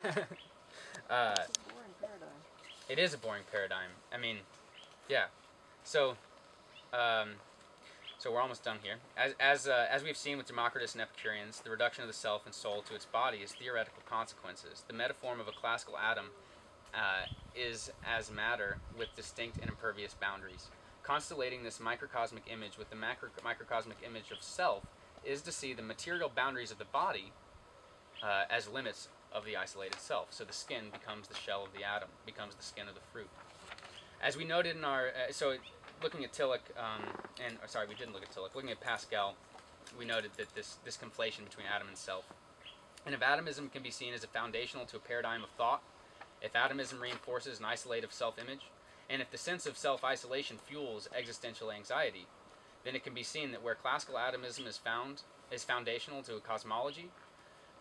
uh, It's a boring paradigm. it is a boring paradigm. I mean, yeah. So, um, so we're almost done here. As we've seen with Democritus and Epicureans, the reduction of the self and soul to its body is theoretical consequences. The metaform of a classical atom is as matter with distinct and impervious boundaries. Constellating this microcosmic image with the microcosmic image of self is to see the material boundaries of the body as limits of the isolated self. So the skin becomes the shell of the atom, becomes the skin of the fruit. As we noted in our, looking at Tillich, we didn't look at Tillich, looking at Pascal, we noted that this conflation between atom and self. And if atomism can be seen as a foundational to a paradigm of thought, if atomism reinforces an isolative self-image, and if the sense of self-isolation fuels existential anxiety, then it can be seen that where classical atomism is foundational to a cosmology,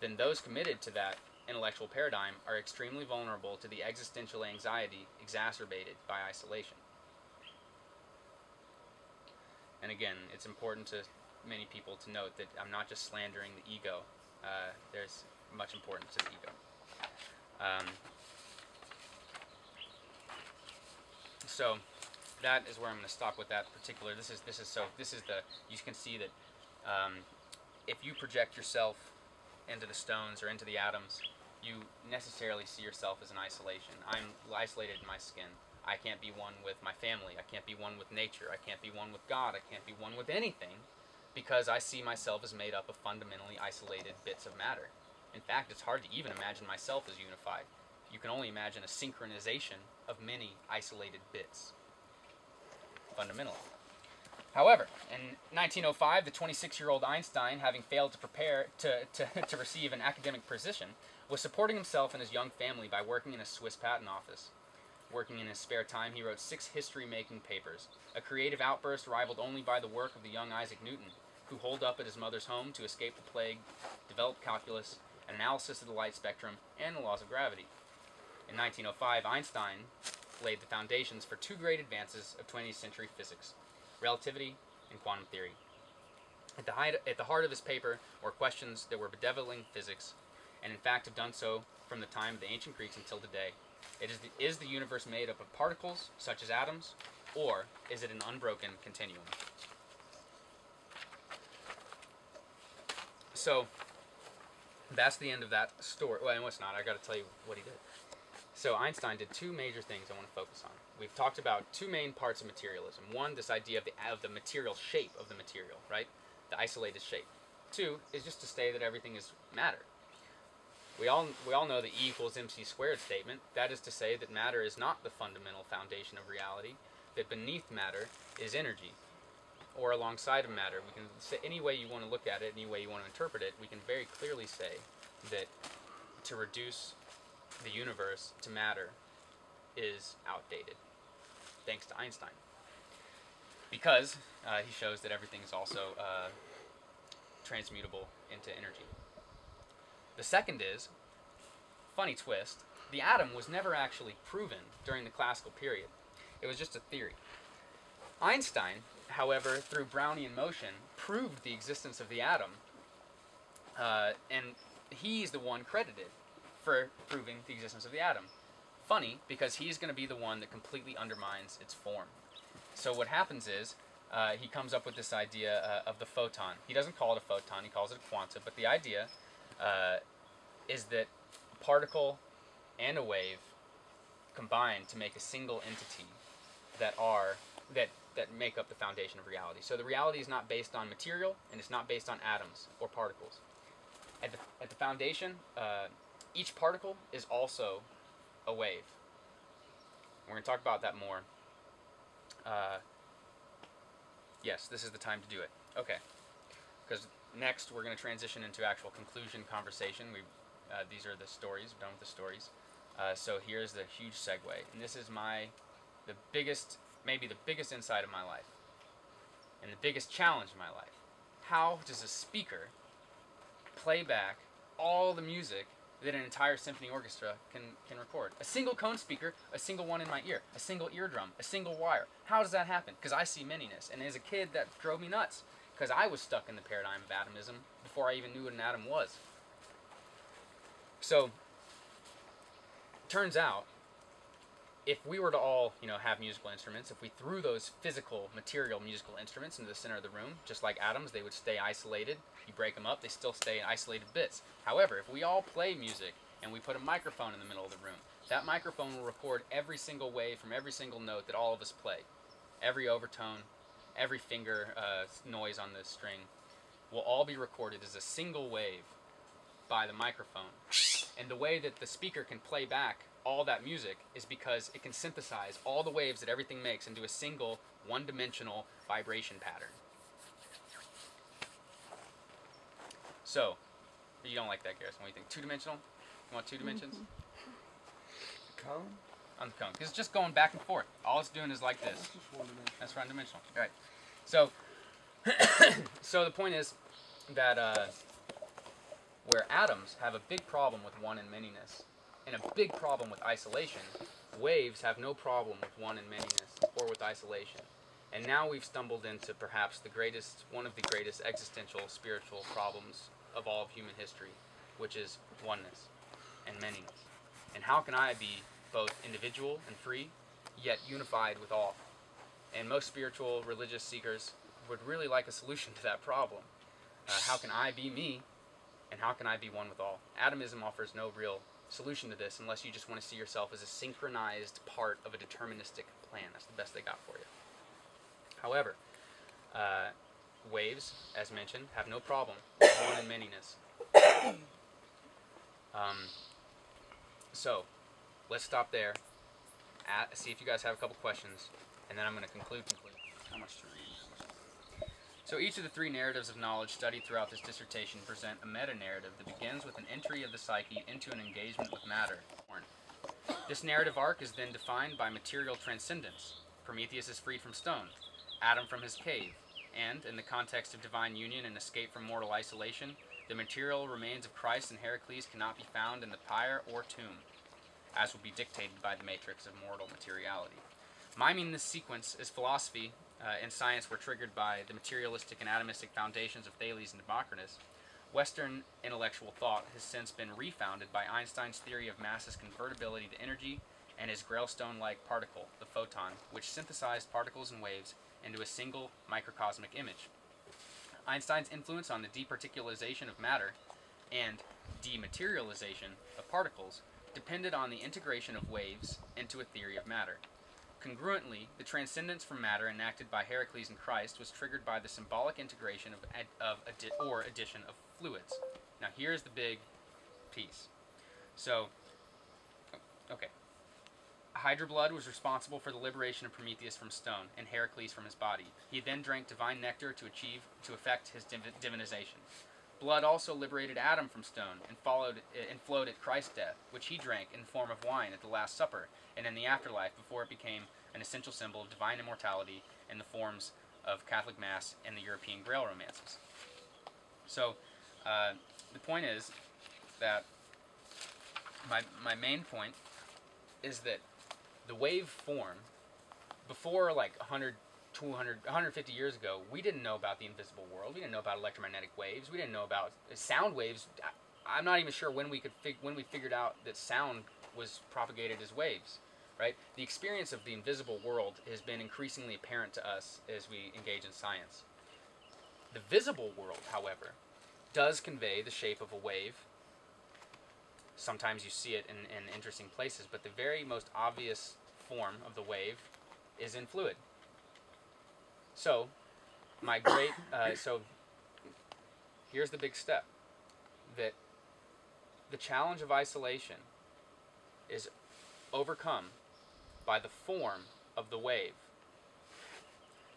then those committed to that intellectual paradigm are extremely vulnerable to the existential anxiety exacerbated by isolation. And again, it's important to many people to note that I'm not just slandering the ego. There's much importance to the ego. So that is where I'm going to stop with that particular. You can see that if you project yourself into the stones or into the atoms, you necessarily see yourself as an isolation. I'm isolated in my skin. I can't be one with my family. I can't be one with nature. I can't be one with God. I can't be one with anything because I see myself as made up of fundamentally isolated bits of matter. In fact, it's hard to even imagine myself as unified. You can only imagine a synchronization of many isolated bits, fundamentally. However, in 1905, the 26-year-old Einstein, having failed to prepare to receive an academic position, was supporting himself and his young family by working in a Swiss patent office. Working in his spare time, he wrote 6 history-making papers, a creative outburst rivaled only by the work of the young Isaac Newton, who holed up at his mother's home to escape the plague, developed calculus, an analysis of the light spectrum, and the laws of gravity. In 1905, Einstein laid the foundations for 2 great advances of 20th century physics: relativity and quantum theory. At the heart of his paper were questions that were bedeviling physics, and in fact have done so from the time of the ancient Greeks until today. Is the universe made up of particles, such as atoms, or is it an unbroken continuum? So, that's the end of that story. Well, it's not. I got to tell you what he did. So Einstein did 2 major things I want to focus on. We've talked about 2 main parts of materialism. One, this idea of the material shape of the material, right? The isolated shape. 2 is just to say that everything is matter. We all know the E equals mc squared statement. That is to say that matter is not the fundamental foundation of reality, that beneath matter is energy, or alongside of matter. We can say any way you want to look at it, any way you want to interpret it, we can very clearly say that to reduce the universe to matter is outdated, thanks to Einstein. Because he shows that everything is also transmutable into energy. The second is, funny twist, the atom was never actually proven during the classical period. It was just a theory. Einstein, however, through Brownian motion, proved the existence of the atom, and he's the one credited for proving the existence of the atom. Funny, because he's going to be the one that completely undermines its form. So what happens is, he comes up with this idea of the photon. He doesn't call it a photon, he calls it a quanta, but the idea is that a particle and a wave combine to make a single entity that make up the foundation of reality. So the reality is not based on material, and it's not based on atoms or particles. At the foundation, each particle is also a wave. We're going to talk about that more. Yes, this is the time to do it. Okay. Because next we're going to transition into actual conclusion conversation. These are the stories. We're done with the stories. So here's the huge segue. And this is maybe the biggest insight of my life. And the biggest challenge of my life. How does a speaker play back all the music that an entire symphony orchestra can record? A single cone speaker, a single one in my ear, a single eardrum, a single wire. How does that happen? Because I see manyness. And as a kid, that drove me nuts. Because I was stuck in the paradigm of atomism before I even knew what an atom was. So, turns out, if we were to all, have musical instruments, if we threw those physical, material musical instruments into the center of the room, just like atoms, they would stay isolated. You break them up, they still stay in isolated bits. However, if we all play music and we put a microphone in the middle of the room, that microphone will record every single wave from every single note that all of us play. Every overtone, every finger noise on the string will all be recorded as a single wave by the microphone. And the way that the speaker can play back all that music is because it can synthesize all the waves that everything makes into a single, one-dimensional vibration pattern. So, you don't like that, Garrison. What do you think? Two-dimensional? You want two dimensions? Cone? On the cone. Because it's just going back and forth. All it's doing is like this. That's just one-dimensional. That's one-dimensional. All right. So, so the point is that where atoms have a big problem with one and manyness, and a big problem with isolation, waves have no problem with one and manyness, or with isolation. And now we've stumbled into perhaps one of the greatest existential spiritual problems of all of human history, which is oneness and manyness. And how can I be both individual and free, yet unified with all? And most spiritual, religious seekers would really like a solution to that problem. How can I be me, and how can I be one with all? Atomism offers no real solution to this unless you just want to see yourself as a synchronized part of a deterministic plan. That's the best they got for you. However, waves, as mentioned, have no problem with one and manyness. So, let's stop there. See if you guys have a couple questions, and then I'm going to conclude. How much to read? So each of the three narratives of knowledge studied throughout this dissertation present a meta-narrative that begins with an entry of the psyche into an engagement with matter. This narrative arc is then defined by material transcendence. Prometheus is freed from stone, Adam from his cave, and, in the context of divine union and escape from mortal isolation, the material remains of Christ and Heracles cannot be found in the pyre or tomb, as would be dictated by the matrix of mortal materiality. Miming this sequence as philosophy and science were triggered by the materialistic and atomistic foundations of Thales and Democritus, Western intellectual thought has since been refounded by Einstein's theory of mass's convertibility to energy and his Grailstone-like particle, the photon, which synthesized particles and waves into a single microcosmic image. Einstein's influence on the departicularization of matter and dematerialization of particles depended on the integration of waves into a theory of matter. Congruently, the transcendence from matter enacted by Heracles and Christ was triggered by the symbolic integration or addition of fluids. Now here's the big piece. So, okay. Hydra blood was responsible for the liberation of Prometheus from stone and Heracles from his body. He then drank divine nectar to effect his divinization. Blood also liberated Adam from stone and flowed at Christ's death, which he drank in the form of wine at the Last Supper and in the afterlife before it became an essential symbol of divine immortality in the forms of Catholic Mass and the European Grail romances. So, the point is that my main point is that the wave form, before like 100, 200, 150 years ago, we didn't know about the invisible world. We didn't know about electromagnetic waves. We didn't know about sound waves. I'm not even sure when we figured out that sound was propagated as waves, right? The experience of the invisible world has been increasingly apparent to us as we engage in science. The visible world, however, does convey the shape of a wave. Sometimes you see it in interesting places, but the very most obvious form of the wave is in fluid. So, so here's the big step, that the challenge of isolation is overcome by the form of the wave.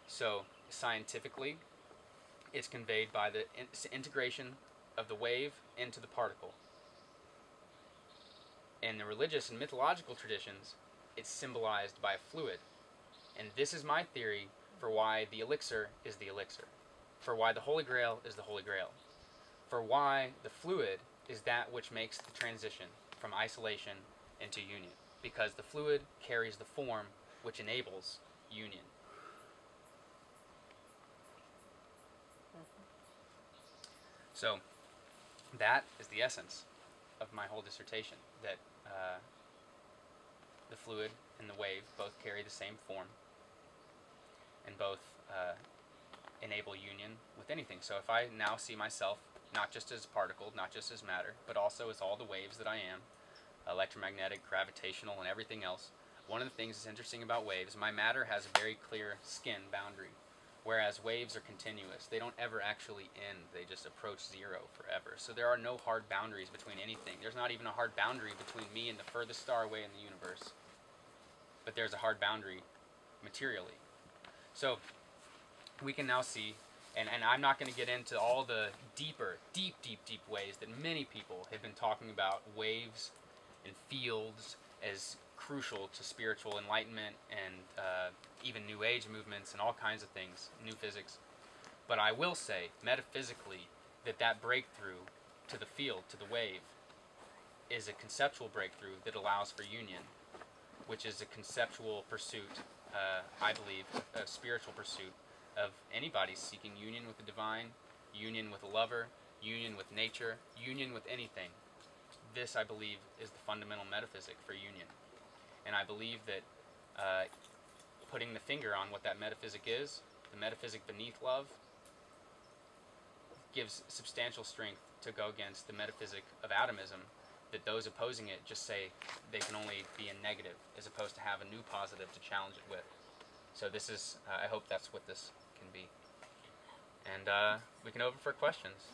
So, scientifically, it's conveyed by the integration of the wave into the particle. In the religious and mythological traditions, it's symbolized by a fluid. And this is my theory for why the elixir is the elixir, for why the Holy Grail is the Holy Grail, for why the fluid is that which makes the transition from isolation into union, because the fluid carries the form which enables union. So, that is the essence of my whole dissertation, that fluid and the wave both carry the same form, and both enable union with anything. So if I now see myself not just as particle, not just as matter, but also as all the waves that I am, electromagnetic, gravitational, and everything else, one of the things that's interesting about waves, my matter has a very clear skin boundary, whereas waves are continuous. They don't ever actually end. They just approach zero forever. So there are no hard boundaries between anything. There's not even a hard boundary between me and the furthest star away in the universe. But there's a hard boundary materially. So we can now see, and I'm not going to get into all the deep ways that many people have been talking about waves and fields as crucial to spiritual enlightenment and even New Age movements and all kinds of things, new physics. But I will say, metaphysically, that breakthrough to the field, to the wave, is a conceptual breakthrough that allows for union, which is a conceptual pursuit, I believe, a spiritual pursuit of anybody seeking union with the divine, union with a lover, union with nature, union with anything. This, I believe, is the fundamental metaphysic for union. And I believe that putting the finger on what that metaphysic is, the metaphysic beneath love, gives substantial strength to go against the metaphysic of atomism, that those opposing it just say they can only be in negative, as opposed to have a new positive to challenge it with. So this is, I hope that's what this can be. And we can open for questions.